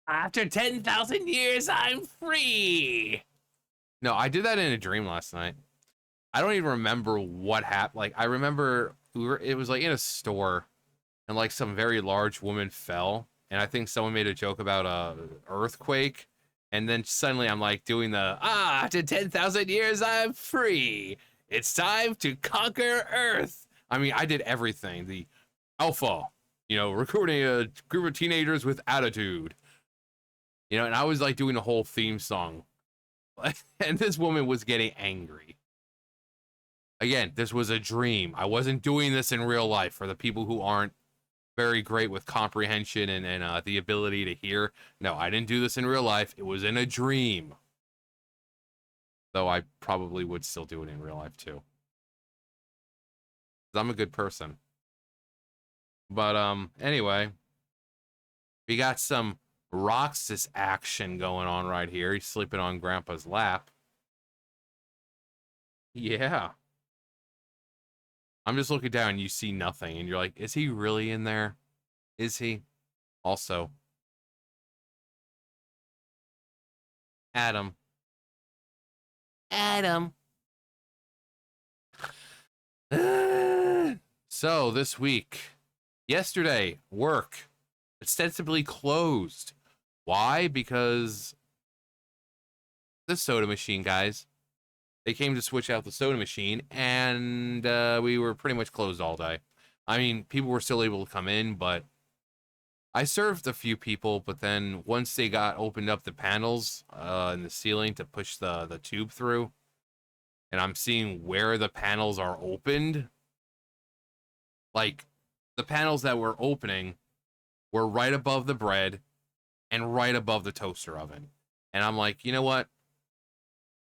After 10,000 years, I'm free. No, I did that in a dream last night. I don't even remember what happened. Like, I remember it was like in a store, and like some very large woman fell, and I think someone made a joke about a earthquake, and then suddenly I'm like doing the after 10,000 years I'm free. It's time to conquer Earth. I mean, I did everything. The alpha, recruiting a group of teenagers with attitude, and I was like doing the whole theme song, and this woman was getting angry. Again, this was a dream. I wasn't doing this in real life. For the people who aren't very great with comprehension and the ability to hear, no, I didn't do this in real life. It was in a dream. Though I probably would still do it in real life too. 'Cause I'm a good person. But anyway, we got some Roxas action going on right here. He's sleeping on Grandpa's lap. Yeah. I'm just looking down and you see nothing, and you're like, is he really in there? Is he? Also, Adam. Adam. So this week, yesterday, work ostensibly closed. Why? Because the soda machine guys, they came to switch out the soda machine, and we were pretty much closed all day. I mean, people were still able to come in, but I served a few people. But then once they opened up the panels in the ceiling to push the tube through, and I'm seeing where the panels are opened, like the panels that were opening were right above the bread and right above the toaster oven. And I'm like, you know what?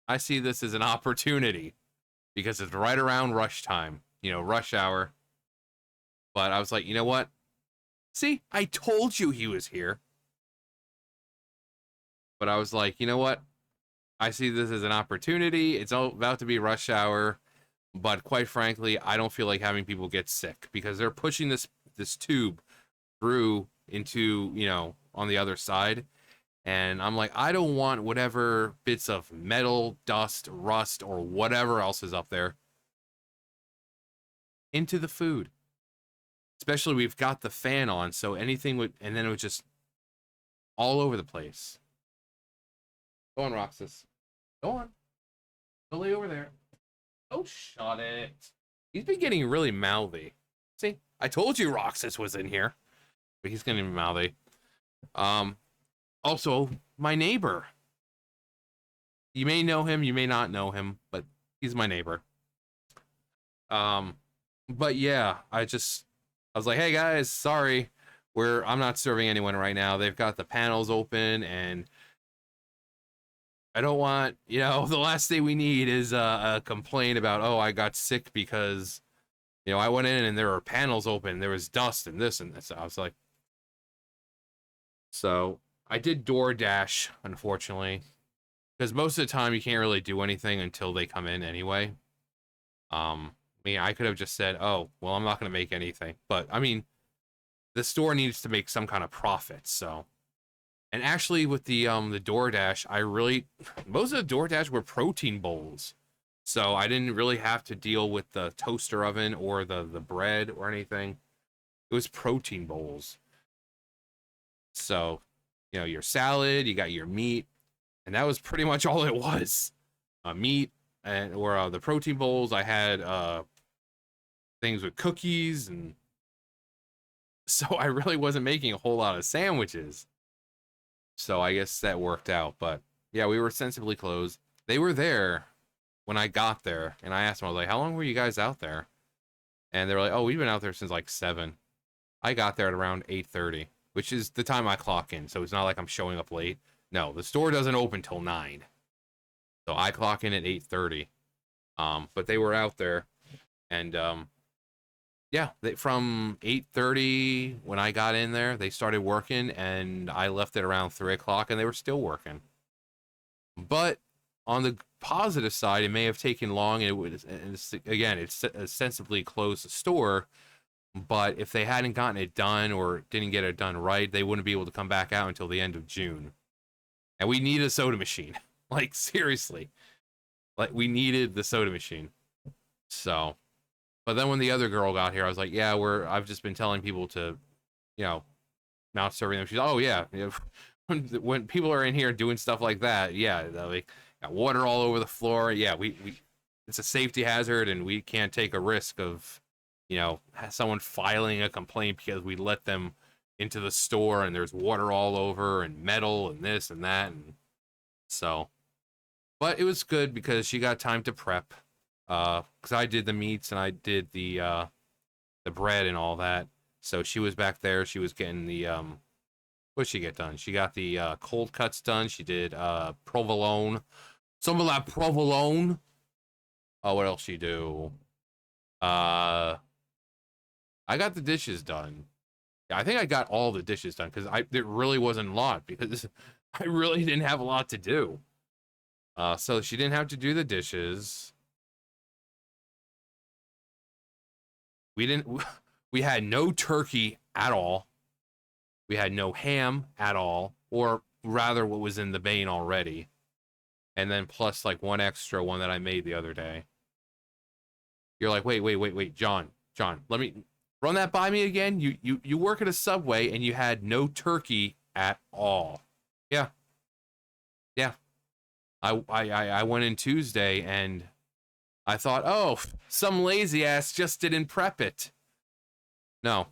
I see this as an opportunity because it's right around rush time, rush hour. But I was like, you know what? See, I told you he was here. But I was like, you know what? I see this as an opportunity. It's all about to be rush hour. But quite frankly, I don't feel like having people get sick because they're pushing this tube through into, on the other side. And I'm like, I don't want whatever bits of metal, dust, rust, or whatever else is up there into the food. Especially we've got the fan on, so anything would, and then it was just all over the place. Go on, Roxas. Go on. Go lay over there. Oh, shut it. He's been getting really mouthy. See, I told you Roxas was in here. But he's getting mouthy. Also, my neighbor. You may know him, you may not know him, but he's my neighbor. But yeah, I was like, hey guys, sorry, I'm not serving anyone right now. They've got the panels open, and I don't want, the last thing we need is a complaint about, oh, I got sick because, I went in and there were panels open, there was dust and this and this. I was like, so I did DoorDash, unfortunately, because most of the time you can't really do anything until they come in anyway. I could have just said, oh, well, I'm not going to make anything. But, I mean, the store needs to make some kind of profit, so. And actually, with the DoorDash, most of the DoorDash were protein bowls. So I didn't really have to deal with the toaster oven or the bread or anything. It was protein bowls. So, your salad, you got your meat, and that was pretty much all it was. Meat, or the protein bowls. I had things with cookies, and so I really wasn't making a whole lot of sandwiches. So I guess that worked out. But yeah, we were sensibly closed. They were there when I got there, and I asked them, I was like, how long were you guys out there? And they were like, oh, we've been out there since like 7. I got there at around 8:30, which is the time I clock in. So it's not like I'm showing up late. No, the store doesn't open till 9. So I clock in at 8:30. But they were out there, and yeah, from 8:30 when I got in there, they started working, and I left at around 3 o'clock, and they were still working. But on the positive side, it may have taken long, and it's ostensibly closed the store, But if they hadn't gotten it done or didn't get it done right, they wouldn't be able to come back out until the end of June. And we need a soda machine. Like, seriously. Like, we needed the soda machine. So, but then when the other girl got here, I was like, yeah, I've just been telling people to, you know, not serving them. She's, oh, yeah. When people are in here doing stuff like that, yeah, they got water all over the floor. Yeah, we it's a safety hazard, and we can't take a risk of, someone filing a complaint because we let them into the store and there's water all over and metal and this and that. And so, but it was good because she got time to prep. Because I did the meats and I did the bread and all that. So she was back there. She was getting the what did she get done? She got the cold cuts done. She did provolone. Some of that provolone. Oh, what else she do? I got the dishes done. Yeah, I think I got all the dishes done because it really wasn't a lot because I really didn't have a lot to do. So she didn't have to do the dishes. We had no turkey at all. We had no ham at all, or rather what was in the vein already. And then plus like one extra one that I made the other day. You're like, wait, John, let me run that by me again. You work at a Subway and you had no turkey at all. Yeah. Yeah. I went in Tuesday and I thought, oh, some lazy ass just didn't prep it. No,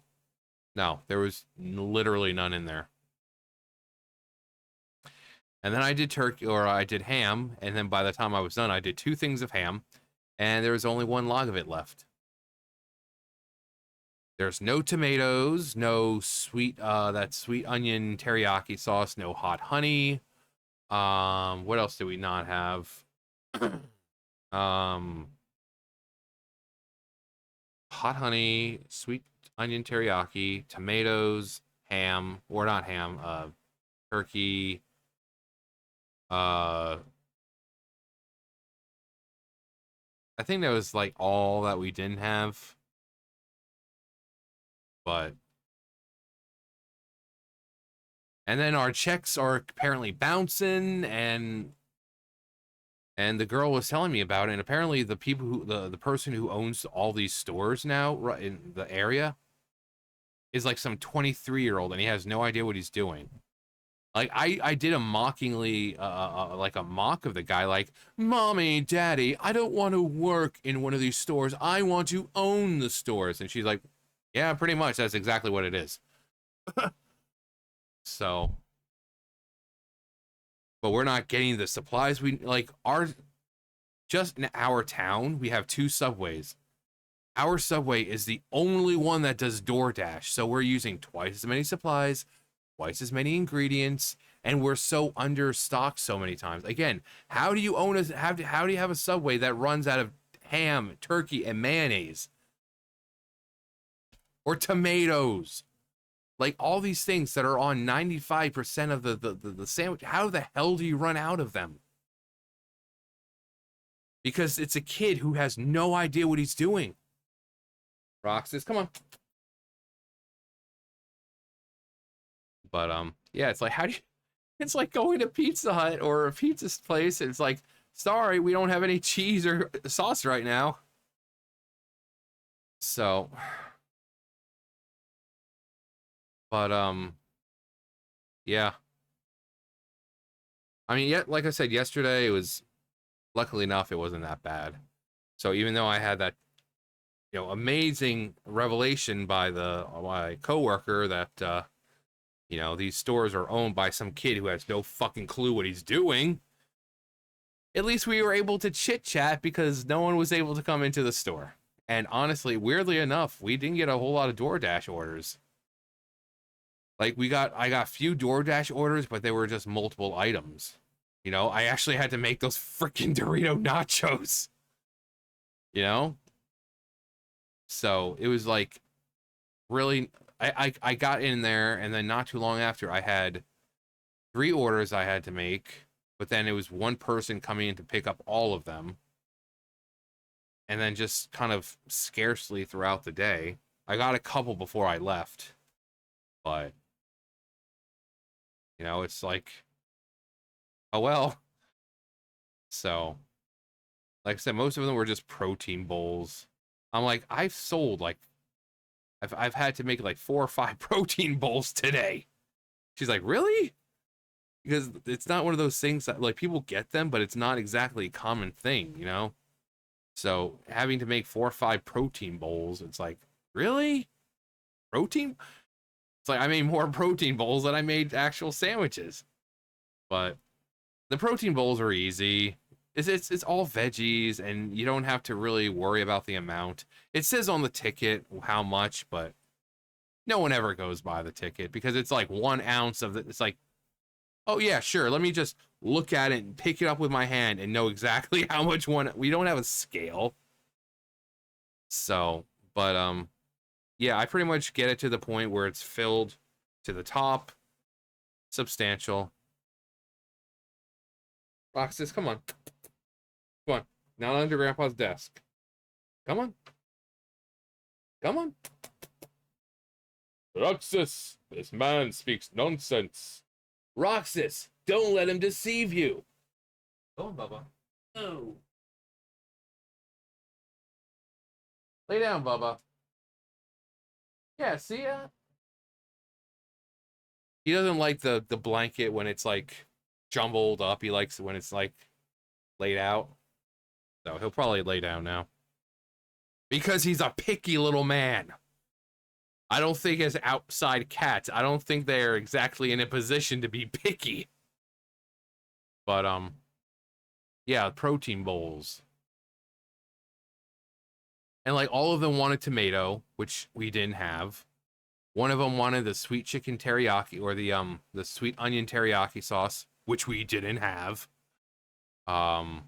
there was literally none in there. And then I did turkey, or I did ham, and then by the time I was done, I did 2 things of ham, and there was only 1 log of it left. There's no tomatoes, no that sweet onion teriyaki sauce, no hot honey. What else do we not have? Hot honey, sweet onion teriyaki, tomatoes, ham, or not ham, turkey, I think that was like all that we didn't have. But and then our checks are apparently bouncing, and the girl was telling me about it, and apparently the people who the person who owns all these stores now right in the area is like some 23-year-old, and he has no idea what he's doing. Like I did a mockingly like a mock of the guy, like, mommy, daddy, I don't want to work in one of these stores, I want to own the stores. And she's like, yeah, pretty much that's exactly what it is. So, but we're not getting the supplies we like. Just in our town we have 2 subways. Our Subway is the only one that does DoorDash, so we're using twice as many supplies, twice as many ingredients, and we're so understocked so many times. Again, how do you how do you have a Subway that runs out of ham, turkey, and mayonnaise? Or tomatoes? Like all these things that are on 95% of the sandwich. How the hell do you run out of them? Because it's a kid who has no idea what he's doing. Roxas, come on. But yeah, it's like it's like going to Pizza Hut or a pizza place, and it's like, sorry, we don't have any cheese or sauce right now. So, but yeah. I mean, yeah, like I said yesterday, it was, luckily enough, it wasn't that bad. So even though I had that, amazing revelation by my coworker that these stores are owned by some kid who has no fucking clue what he's doing, at least we were able to chit chat because no one was able to come into the store. And honestly, weirdly enough, we didn't get a whole lot of DoorDash orders. Like I got few DoorDash orders, but they were just multiple items. I actually had to make those freaking Dorito nachos. So it was like really, I got in there, and then not too long after, I had 3 orders I had to make, but then it was one person coming in to pick up all of them. And then just kind of scarcely throughout the day. I got a couple before I left, but you know, it's like, oh well. So, like I said, most of them were just protein bowls. I'm like, I've sold like, I've had to make like 4 or 5 protein bowls today. She's like, really? Because it's not one of those things that like people get them, but it's not exactly a common thing, you know? So having to make 4 or 5 protein bowls, it's like, really? Protein? It's like I made more protein bowls than I made actual sandwiches. But the protein bowls are easy. It's all veggies, and you don't have to really worry about the amount. It says on the ticket how much, but no one ever goes by the ticket because it's like 1 ounce of it's like, oh yeah, sure. Let me just look at it and pick it up with my hand and know exactly how much one. We don't have a scale. So, but yeah, I pretty much get it to the point where it's filled to the top, substantial. Roxas, come on. Come on. Not under Grandpa's desk. Come on. Come on. Roxas, this man speaks nonsense. Roxas, don't let him deceive you. Go on, Bubba. No. Lay down, Bubba. Yeah, see ya. He doesn't like the blanket when it's like jumbled up. He likes it when it's like laid out. So he'll probably lay down now. Because he's a picky little man. I don't think as outside cats, I don't think they're exactly in a position to be picky. But yeah, protein bowls. And like all of them wanted tomato, which we didn't have. One of them wanted the sweet chicken teriyaki or the sweet onion teriyaki sauce, which we didn't have. None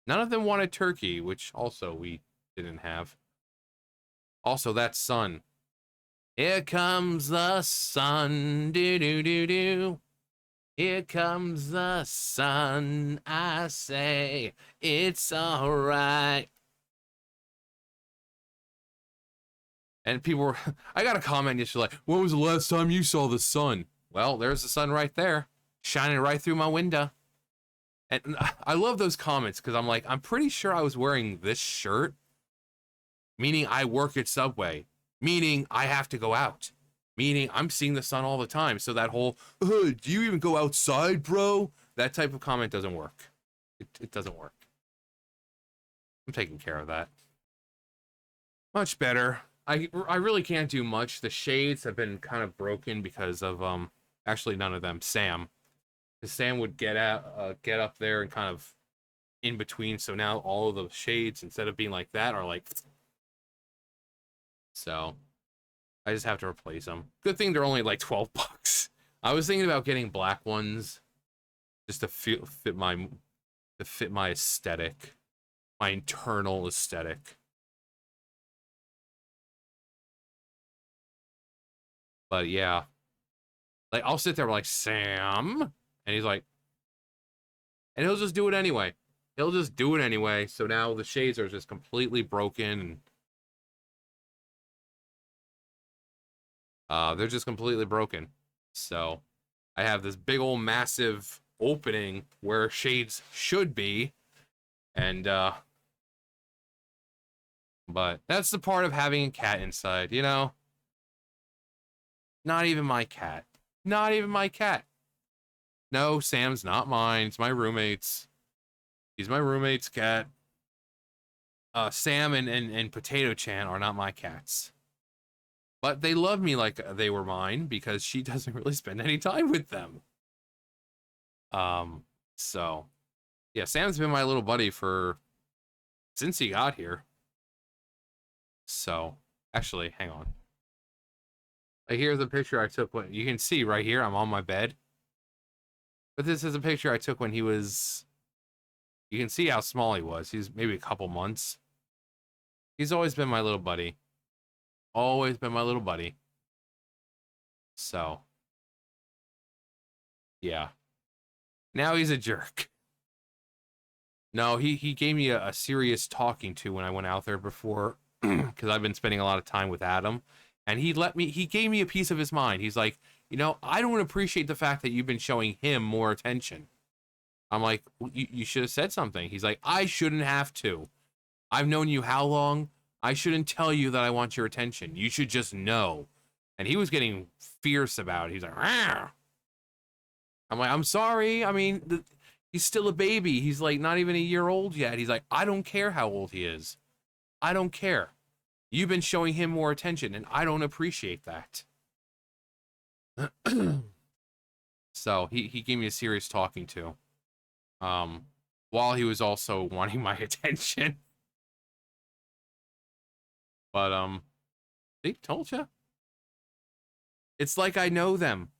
of them wanted turkey, which also we didn't have. Also, that sun. Here comes the sun, do do do do. Here comes the sun, I say, it's alright. And people were, I got a comment yesterday like, when was the last time you saw the sun? Well, there's the sun right there, shining right through my window. And I love those comments because I'm like, I'm pretty sure I was wearing this shirt, meaning I work at Subway, meaning I have to go out, meaning I'm seeing the sun all the time. So that whole, do you even go outside, bro? That type of comment doesn't work. It doesn't work. I'm taking care of that. Much better. I really can't do much. The shades have been kind of broken because of actually none of them. Sam, because Sam would get up there and kind of in between. So now all of the shades, instead of being like that, are like. So I just have to replace them. Good thing they're only like $12. I was thinking about getting black ones just to fit my aesthetic, my internal aesthetic. But yeah, like I'll sit there like Sam, and he's like, and he'll just do it anyway. He'll just do it anyway. So now the shades are just completely broken, and they're just completely broken. So I have this big old massive opening where shades should be, and but that's the part of having a cat inside, you know. Not even my cat. Not even my cat. No, Sam's not mine. It's my roommate's. He's my roommate's cat. Sam and Potato Chan are not my cats. But they love me like they were mine because she doesn't really spend any time with them. So yeah, Sam's been my little buddy since he got here. So actually, hang on. Like here's a picture I took when you can see right here, I'm on my bed. But this is a picture I took when he was, you can see how small he was. He's maybe a couple months. He's always been my little buddy. Always been my little buddy. So, yeah. Now he's a jerk. No, he gave me a serious talking to when I went out there before because I've been spending a lot of time with Adam, and he gave me a piece of his mind. He's like, I don't appreciate the fact that you've been showing him more attention. I'm like, well, you should have said something. He's like, I shouldn't have to. I've known you how long? I shouldn't tell you that I want your attention. You should just know. And he was getting fierce about it. He's like, Rah! I'm like, I'm sorry. I mean, he's still a baby. He's like not even a year old yet. He's like, I don't care how old he is. I don't care. You've been showing him more attention, and I don't appreciate that. So he gave me a serious talking to. While he was also wanting my attention. But see, told you. It's like I know them.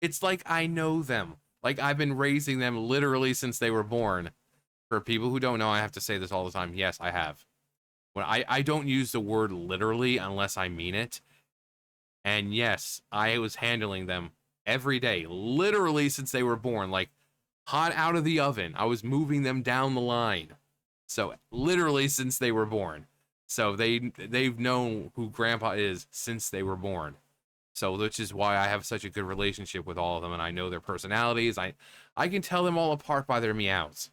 It's like I know them. Like I've been raising them literally since they were born. For people who don't know, I have to say this all the time. Yes, I have. When I don't use the word literally unless I mean it. And yes, I was handling them every day, literally since they were born, like hot out of the oven. I was moving them down the line. So literally since they were born. So they've known who Grandpa is since they were born. So which is why I have such a good relationship with all of them, and I know their personalities. I can tell them all apart by their meows.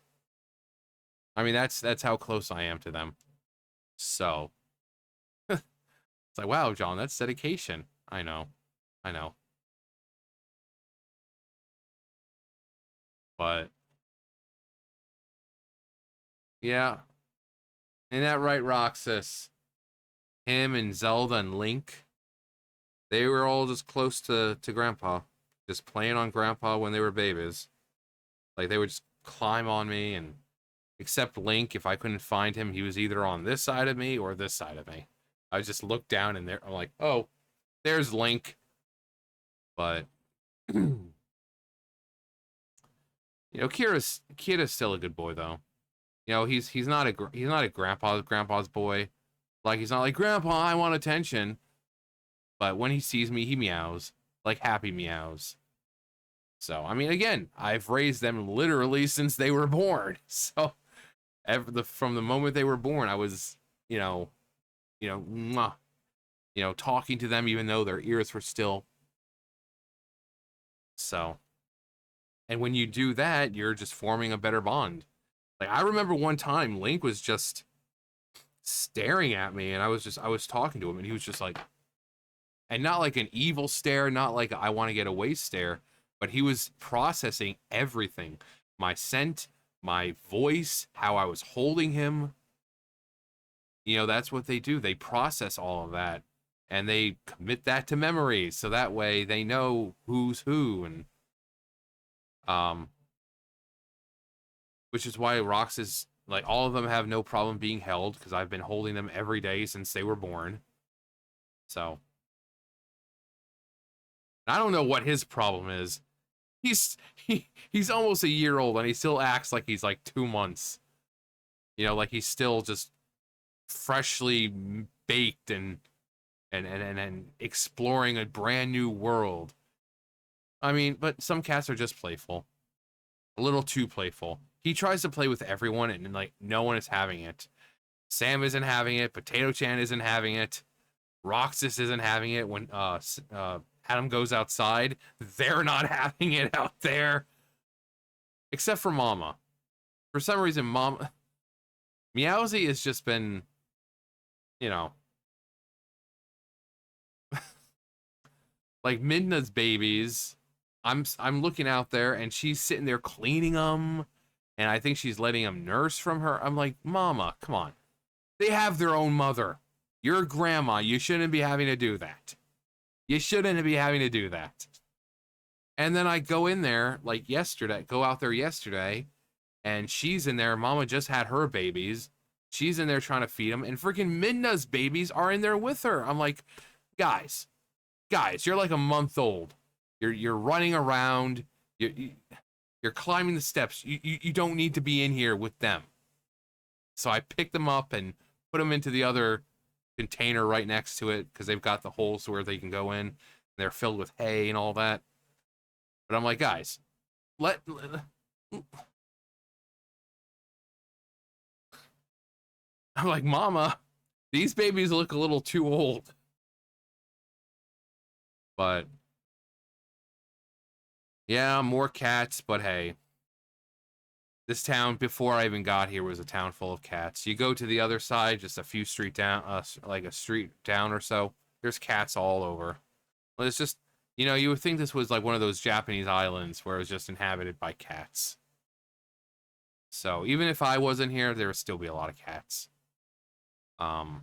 I mean, that's how close I am to them. So it's like, wow, John, that's dedication. I know. But yeah. Ain't that right, Roxas? Him and Zelda and Link, they were all just close to Grandpa. Just playing on Grandpa when they were babies. Like, they would just climb on me, and except Link, if I couldn't find him, he was either on this side of me or this side of me. I just looked down, and I'm like, oh, there's Link. But, Kira's still a good boy, though. He's not a grandpa's boy. Like, he's not like, Grandpa, I want attention. But when he sees me, he meows. Like happy meows. So, I mean, again, I've raised them literally since they were born. So, from the moment they were born, I was, mwah, talking to them even though their ears were still. So, and when you do that, you're just forming a better bond. Like, I remember one time Link was just staring at me, and I was talking to him, and he was just like, and not like an evil stare, not like I want to get away stare, but he was processing everything. My scent, my voice, how I was holding him. That's what they do. They process all of that, and they commit that to memory, so that way they know who's who. And which is why Roxas, like, all of them have no problem being held, because I've been holding them every day since they were born. So I don't know what his problem is. He's almost a year old, and he still acts like he's like 2 months. Like he's still just freshly baked and exploring a brand new world. I mean, but some cats are just playful. A little too playful. He tries to play with everyone, and like no one is having it. Sam isn't having it. Potato Chan isn't having it. Roxas isn't having it. When Adam goes outside, they're not having it out there. Except for Mama. For some reason, Meowsy has just been, like Midna's babies. I'm looking out there, and she's sitting there cleaning them, and I think she's letting them nurse from her. I'm like, Mama, come on. They have their own mother. You're a grandma. You shouldn't be having to do that. You shouldn't be having to do that. And then I go in there, like go out there yesterday, and she's in there. Mama just had her babies. She's in there trying to feed them, and freaking Midna's babies are in there with her. I'm like, guys, you're like a month old. You're running around. You're climbing the steps. You don't need to be in here with them. So I picked them up and put them into the other container right next to it, because they've got the holes where they can go in. They're filled with hay and all that. But I'm like, guys, I'm like, Mama, These babies look a little too old. But yeah, more cats, but hey. This town, before I even got here, was a town full of cats. You go to the other side, just a few street down, like a street down or so, there's cats all over. Well, it's just, you would think this was like one of those Japanese islands where it was just inhabited by cats. So even if I wasn't here, there would still be a lot of cats. Um,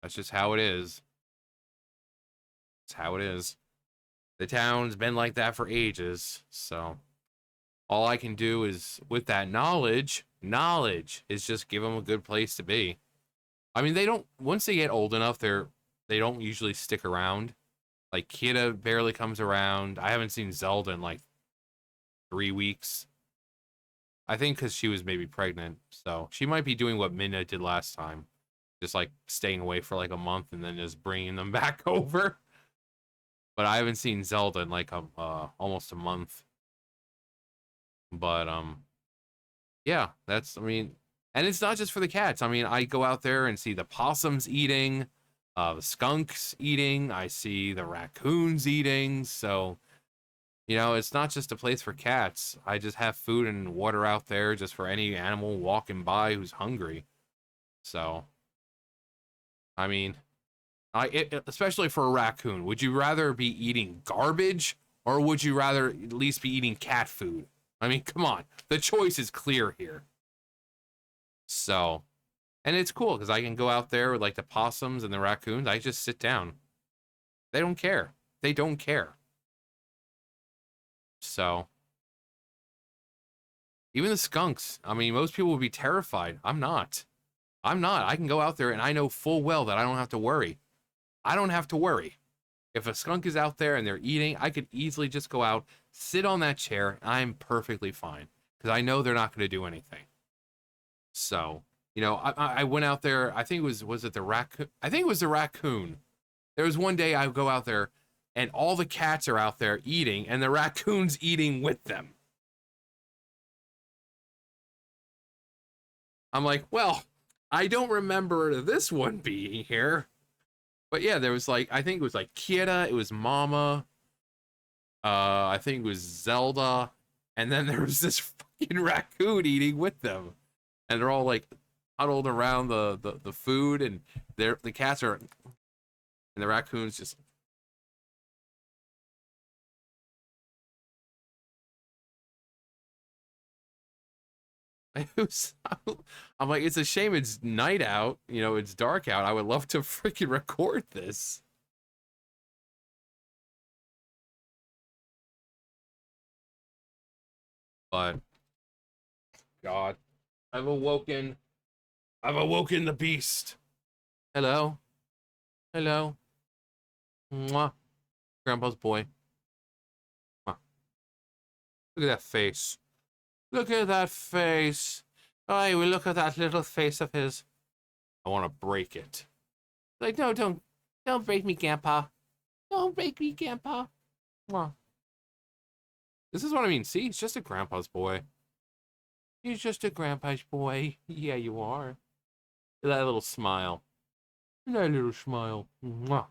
that's just how it is. It's how it is. The town's been like that for ages, so all I can do is, with that knowledge is just give them a good place to be. I mean, they don't, once they get old enough, they don't usually stick around. Like, Kira barely comes around. I haven't seen Zelda in like 3 weeks. I think because she was maybe pregnant, so she might be doing what Minna did last time, just like staying away for like a month and then just bringing them back over. But I haven't seen Zelda in like almost a month. But yeah, that's, I mean, and it's not just for the cats. I mean, I go out there and see the possums eating, the skunks eating, I see the raccoons eating. So, it's not just a place for cats. I just have food and water out there just for any animal walking by who's hungry. So, I mean, especially for a raccoon, would you rather be eating garbage or would you rather at least be eating cat food? I mean, come on. The choice is clear here. So, and it's cool because I can go out there with like the possums and the raccoons. I just sit down. They don't care. They don't care. So, even the skunks. I mean, most people would be terrified. I'm not. I'm not. I can go out there and I know full well that I don't have to worry. I don't have to worry. If a skunk is out there and they're eating, I could easily just go out, sit on that chair, and I'm perfectly fine because I know they're not going to do anything. So, I went out there. I think was it the raccoon? I think it was the raccoon. There was one day I would go out there and all the cats are out there eating and the raccoon's eating with them. I'm like, well, I don't remember this one being here. But yeah, there was like, I think it was like Kira, it was Mama, I think it was Zelda, and then there was this fucking raccoon eating with them. And they're all like huddled around the food and the cats are, and the raccoons just, it was, I'm like, it's a shame it's night out, it's dark out. I would love to freaking record this. But God, I've awoken. I've awoken the beast. Hello. Hello. Mwah. Grandpa's boy. Mwah. Look at that face. Look at that face. Oh, we look at that little face of his. I want to break it. Like, no, don't break me, Grandpa. Don't break me, Grandpa. Mwah. This is what I mean. See, he's just a grandpa's boy. He's just a grandpa's boy. Yeah, you are. That little smile. That little smile. Mwah.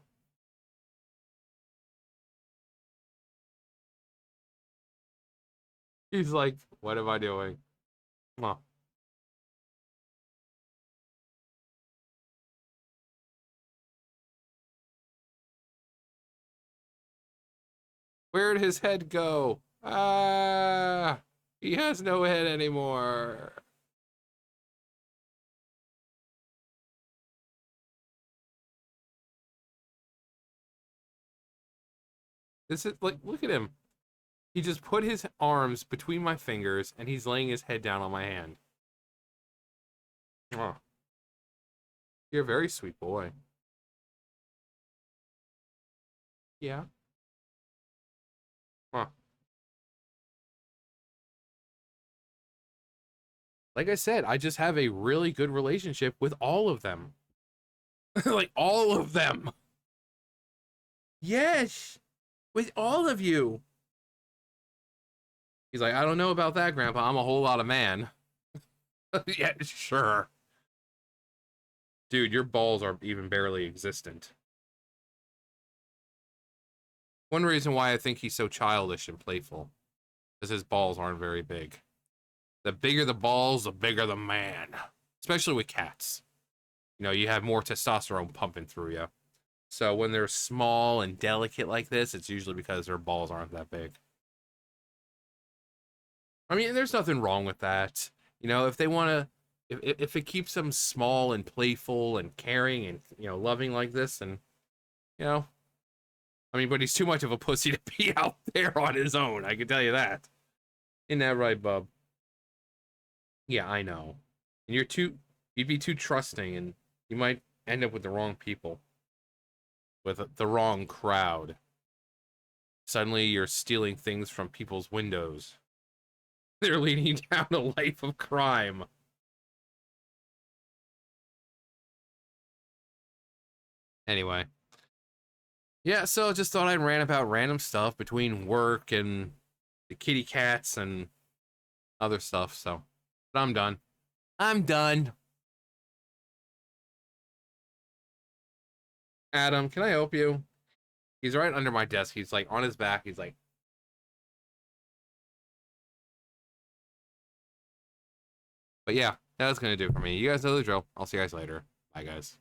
He's like, what am I doing? Mwah. Where'd his head go? Ah, he has no head anymore. This is like, look at him. He just put his arms between my fingers and he's laying his head down on my hand. Oh, you're a very sweet boy. Yeah. Huh. Like I said, I just have a really good relationship with all of them. Like all of them. Yes, with all of you. He's like, I don't know about that, Grandpa. I'm a whole lot of man. Yeah, sure. Dude, your balls are even barely existent. One reason why I think he's so childish and playful is his balls aren't very big. The bigger the balls, the bigger the man. Especially with cats. You know, you have more testosterone pumping through you. So when they're small and delicate like this, it's usually because their balls aren't that big. I mean, there's nothing wrong with that. You know, if they want to, if it keeps them small and playful and caring and, you know, loving like this, then, you know, I mean, but he's too much of a pussy to be out there on his own. I can tell you that. Isn't that right, bub? Yeah, I know. And you'd be too trusting, and you might end up with the wrong people, with the wrong crowd. Suddenly, you're stealing things from people's windows. They're leading down a life of crime. Anyway, yeah, so just thought I'd rant about random stuff between work and the kitty cats and other stuff, so. But I'm done. I'm done. Adam, can I help you? He's right under my desk. He's like on his back. He's like, but yeah, that's gonna do it for me. You guys know the drill. I'll see you guys later. Bye, guys.